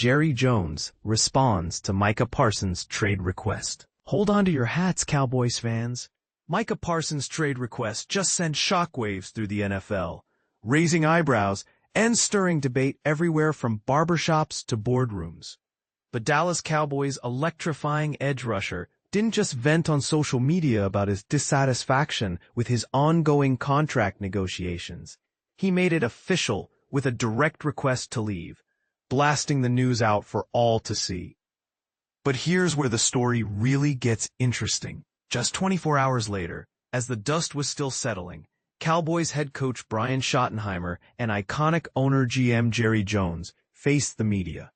Jerry Jones responds to Micah Parsons' trade request. Hold on to your hats, Cowboys fans. Micah Parsons' trade request just sent shockwaves through the NFL, raising eyebrows and stirring debate everywhere from barbershops to boardrooms. But Dallas Cowboys' electrifying edge rusher didn't just vent on social media about his dissatisfaction with his ongoing contract negotiations. He made it official with a direct request to leave, blasting the news out for all to see. But here's where the story really gets interesting. Just 24 hours later, as the dust was still settling, Cowboys head coach Brian Schottenheimer and iconic owner GM Jerry Jones faced the media.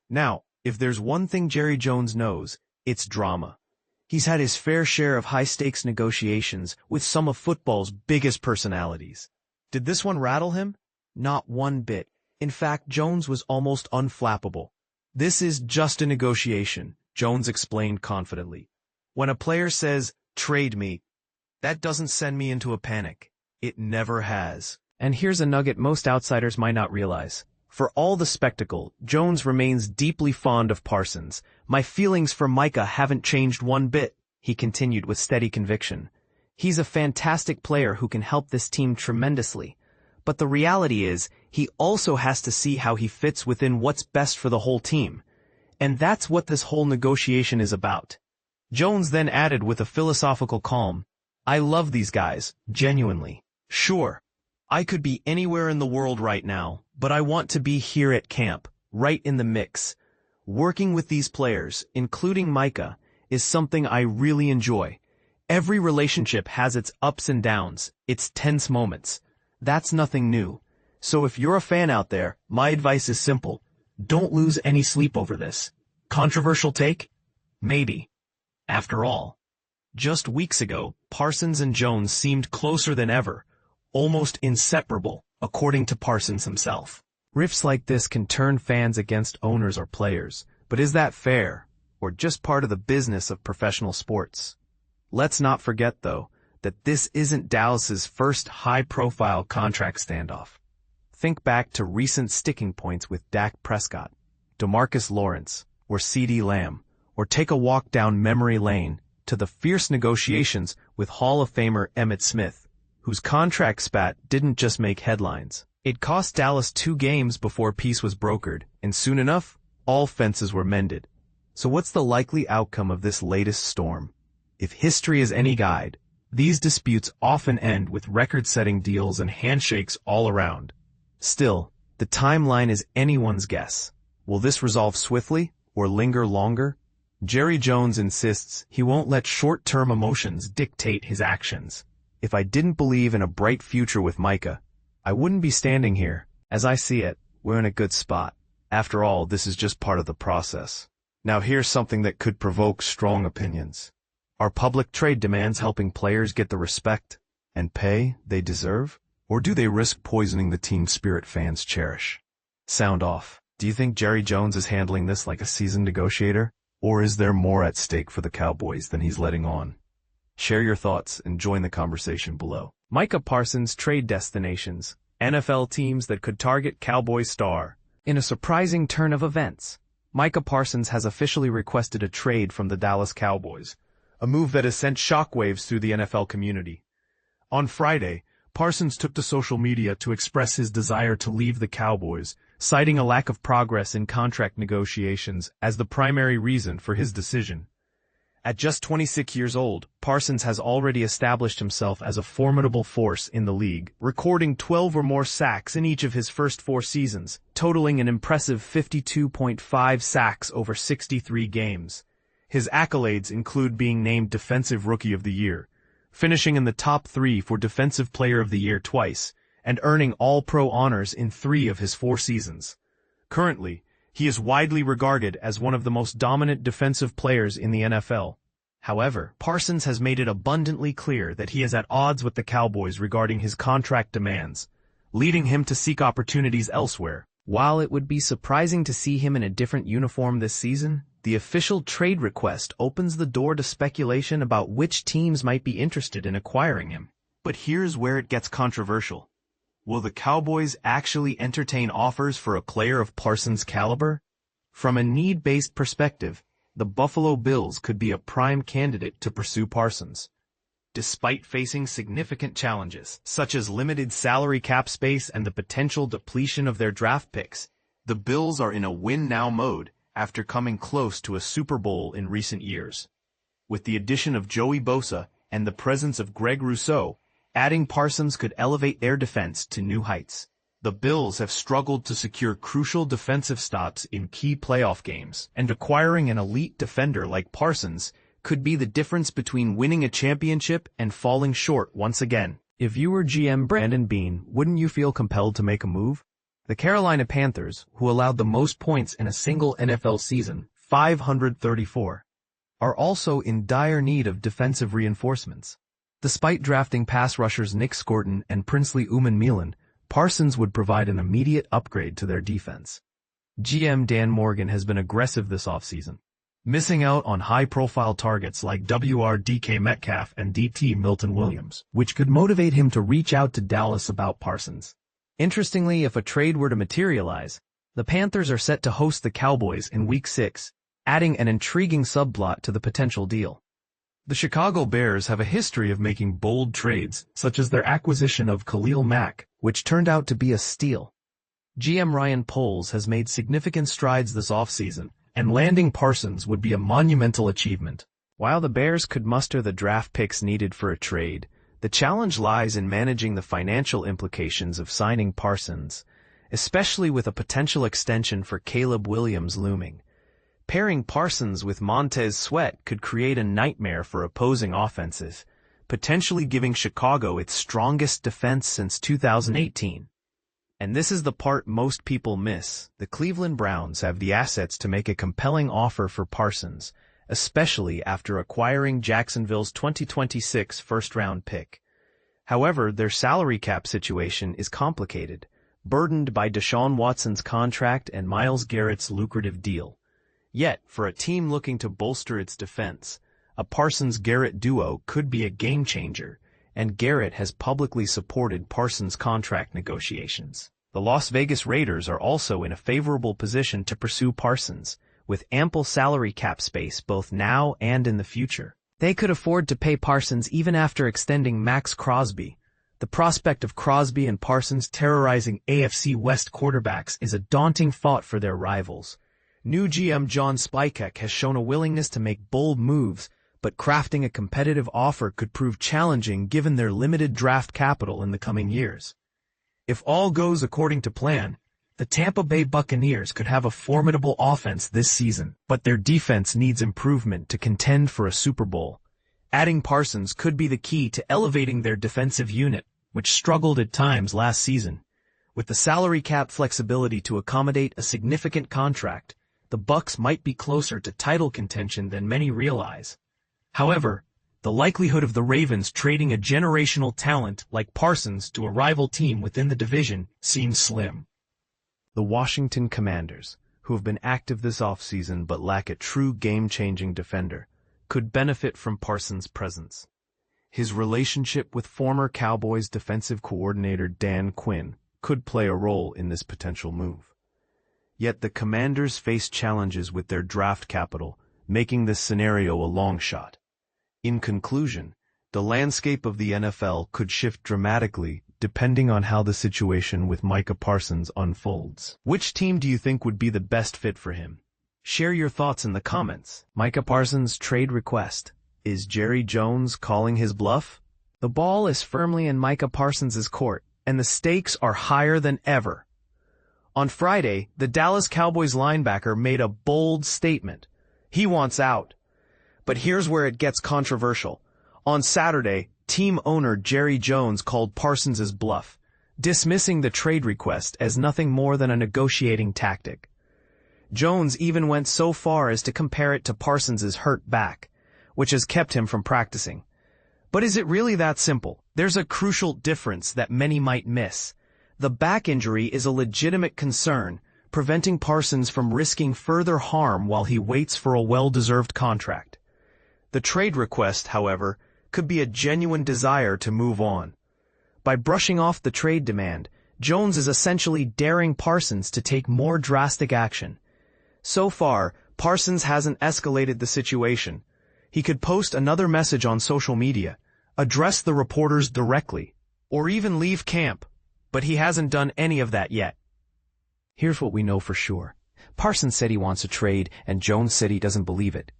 Now, if there's one thing Jerry Jones knows, it's drama. He's had his fair share of high-stakes negotiations with some of football's biggest personalities. Did this one rattle him? Not one bit. In fact, Jones was almost unflappable. "This is just a negotiation," Jones explained confidently. "When a player says, 'Trade me,' that doesn't send me into a panic. It never has." And here's a nugget most outsiders might not realize. For all the spectacle, Jones remains deeply fond of Parsons. "My feelings for Micah haven't changed one bit," he continued with steady conviction. "He's a fantastic player who can help this team tremendously. But the reality is, he also has to see how he fits within what's best for the whole team. And that's what this whole negotiation is about." Jones then added with a philosophical calm, "I love these guys, genuinely. Sure, I could be anywhere in the world right now, but I want to be here at camp, right in the mix. Working with these players, including Micah, is something I really enjoy. Every relationship has its ups and downs, its tense moments. That's nothing new. So if you're a fan out there, my advice is simple. Don't lose any sleep over this. Controversial take? Maybe. After all, just weeks ago, Parsons and Jones seemed closer than ever, almost inseparable, according to Parsons himself. Rifts like this can turn fans against owners or players, but is that fair, or just part of the business of professional sports? Let's not forget, though, that this isn't Dallas's first high-profile contract standoff. Think back to recent sticking points with Dak Prescott, DeMarcus Lawrence, or CeeDee Lamb, or take a walk down memory lane to the fierce negotiations with Hall of Famer Emmitt Smith, whose contract spat didn't just make headlines. It cost Dallas 2 games before peace was brokered, and soon enough, all fences were mended. So what's the likely outcome of this latest storm? If history is any guide, these disputes often end with record-setting deals and handshakes all around. Still, the timeline is anyone's guess. Will this resolve swiftly or linger longer? Jerry Jones insists he won't let short-term emotions dictate his actions. "If I didn't believe in a bright future with Micah, I wouldn't be standing here. As I see it, we're in a good spot. After all, this is just part of the process." Now here's something that could provoke strong opinions. Are public trade demands helping players get the respect and pay they deserve? Or do they risk poisoning the team spirit fans cherish? Sound off. Do you think Jerry Jones is handling this like a seasoned negotiator? Or is there more at stake for the Cowboys than he's letting on? Share your thoughts and join the conversation below. Micah Parsons' trade destinations, NFL teams that could target Cowboys star. In a surprising turn of events, Micah Parsons has officially requested a trade from the Dallas Cowboys, a move that has sent shockwaves through the NFL community. On Friday, Parsons took to social media to express his desire to leave the Cowboys, citing a lack of progress in contract negotiations as the primary reason for his decision. At just 26 years old, Parsons has already established himself as a formidable force in the league, recording 12 or more sacks in each of his first 4 seasons, totaling an impressive 52.5 sacks over 63 games. His accolades include being named Defensive Rookie of the Year, finishing in the top 3 for Defensive Player of the Year twice, and earning All-Pro honors in 3 of his 4 seasons. Currently, he is widely regarded as one of the most dominant defensive players in the NFL. However, Parsons has made it abundantly clear that he is at odds with the Cowboys regarding his contract demands, leading him to seek opportunities elsewhere. While it would be surprising to see him in a different uniform this season, the official trade request opens the door to speculation about which teams might be interested in acquiring him. But here's where it gets controversial. Will the Cowboys actually entertain offers for a player of Parsons' caliber? From a need-based perspective, the Buffalo Bills could be a prime candidate to pursue Parsons. Despite facing significant challenges, such as limited salary cap space and the potential depletion of their draft picks, the Bills are in a win-now mode after coming close to a Super Bowl in recent years. With the addition of Joey Bosa and the presence of Greg Rousseau, adding Parsons could elevate their defense to new heights. The Bills have struggled to secure crucial defensive stops in key playoff games, and acquiring an elite defender like Parsons could be the difference between winning a championship and falling short once again. If you were GM Brandon Beane, wouldn't you feel compelled to make a move? The Carolina Panthers, who allowed the most points in a single NFL season, 534, are also in dire need of defensive reinforcements. Despite drafting pass rushers Nick Scorton and Princely Uman-Milan, Parsons would provide an immediate upgrade to their defense. GM Dan Morgan has been aggressive this offseason, missing out on high-profile targets like DK Metcalf and DT Milton Williams, which could motivate him to reach out to Dallas about Parsons. Interestingly, if a trade were to materialize, the Panthers are set to host the Cowboys in Week 6, adding an intriguing subplot to the potential deal. The Chicago Bears have a history of making bold trades, such as their acquisition of Khalil Mack, which turned out to be a steal. GM Ryan Poles has made significant strides this offseason, and landing Parsons would be a monumental achievement. While the Bears could muster the draft picks needed for a trade, the challenge lies in managing the financial implications of signing Parsons, especially with a potential extension for Caleb Williams looming. Pairing Parsons with Montez Sweat could create a nightmare for opposing offenses, potentially giving Chicago its strongest defense since 2018. And this is the part most people miss. The Cleveland Browns have the assets to make a compelling offer for Parsons, especially after acquiring Jacksonville's 2026 first-round pick. However, their salary cap situation is complicated, burdened by Deshaun Watson's contract and Myles Garrett's lucrative deal. Yet, for a team looking to bolster its defense, a Parsons-Garrett duo could be a game-changer, and Garrett has publicly supported Parsons' contract negotiations. The Las Vegas Raiders are also in a favorable position to pursue Parsons, with ample salary cap space both now and in the future. They could afford to pay Parsons even after extending Max Crosby. The prospect of Crosby and Parsons terrorizing AFC West quarterbacks is a daunting thought for their rivals. New GM John Spikek has shown a willingness to make bold moves, but crafting a competitive offer could prove challenging given their limited draft capital in the coming years. If all goes according to plan, the Tampa Bay Buccaneers could have a formidable offense this season, but their defense needs improvement to contend for a Super Bowl. Adding Parsons could be the key to elevating their defensive unit, which struggled at times last season. With the salary cap flexibility to accommodate a significant contract, the Bucs might be closer to title contention than many realize. However, the likelihood of the Ravens trading a generational talent like Parsons to a rival team within the division seems slim. The Washington Commanders, who have been active this offseason but lack a true game-changing defender, could benefit from Parsons' presence. His relationship with former Cowboys defensive coordinator Dan Quinn could play a role in this potential move. Yet the Commanders face challenges with their draft capital, making this scenario a long shot. In conclusion, the landscape of the NFL could shift dramatically depending on how the situation with Micah Parsons unfolds. Which team do you think would be the best fit for him? Share your thoughts in the comments. Micah Parsons' trade request. Is Jerry Jones calling his bluff? The ball is firmly in Micah Parsons' court, and the stakes are higher than ever. On Friday, the Dallas Cowboys linebacker made a bold statement. He wants out. But here's where it gets controversial. On Saturday, team owner Jerry Jones called Parsons' bluff, dismissing the trade request as nothing more than a negotiating tactic. Jones even went so far as to compare it to Parsons' hurt back, which has kept him from practicing. But is it really that simple? There's a crucial difference that many might miss. The back injury is a legitimate concern, preventing Parsons from risking further harm while he waits for a well-deserved contract. The trade request, however, could be a genuine desire to move on. By brushing off the trade demand, Jones is essentially daring Parsons to take more drastic action. So far, Parsons hasn't escalated the situation. He could post another message on social media, address the reporters directly, or even leave camp, but he hasn't done any of that yet. Here's what we know for sure. Parsons said he wants a trade, and Jones said he doesn't believe it.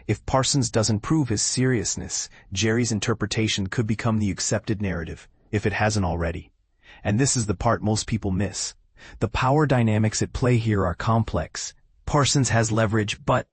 If Parsons doesn't prove his seriousness, Jerry's interpretation could become the accepted narrative, if it hasn't already. And this is the part most people miss. The power dynamics at play here are complex. Parsons has leverage, but